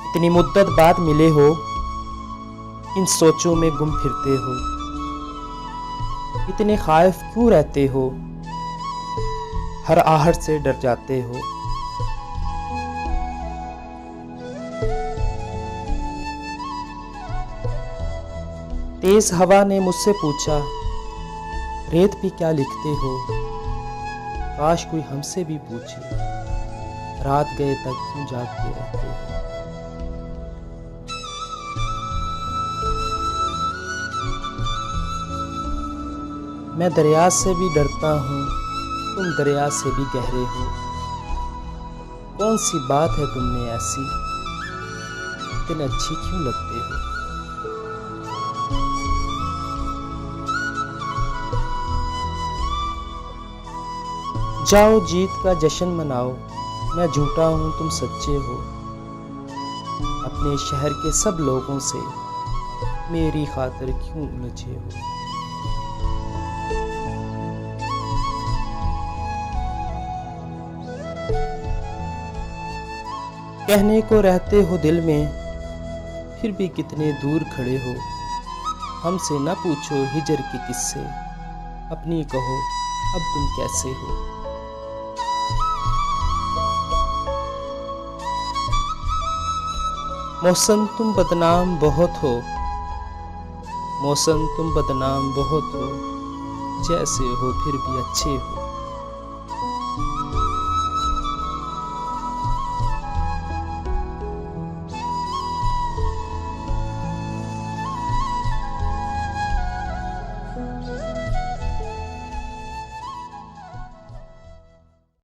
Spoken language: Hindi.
इतनी मुद्दत बाद मिले हो, इन सोचों में गुम फिरते हो। इतने खाइफ क्यों रहते हो, हर आहट से डर जाते हो। तेज हवा ने मुझसे पूछा, रेत पे क्या लिखते हो। काश कोई हमसे भी पूछे, रात गए तक क्यों जागते रहते हो। मैं दरिया से भी डरता हूँ, तुम दरिया से भी गहरे हो। कौन सी बात है तुम में ऐसी, इतने अच्छी क्यों लगते हो। जाओ जीत का जश्न मनाओ, मैं झूठा हूँ तुम सच्चे हो। अपने शहर के सब लोगों से मेरी खातिर क्यों उलझे हो। कहने को रहते हो दिल में, फिर भी कितने दूर खड़े हो। हमसे न पूछो हिजर के किस्से, अपनी कहो अब तुम कैसे हो। मौसम तुम बदनाम बहुत हो, मौसम तुम बदनाम बहुत हो। जैसे हो फिर भी अच्छे हो।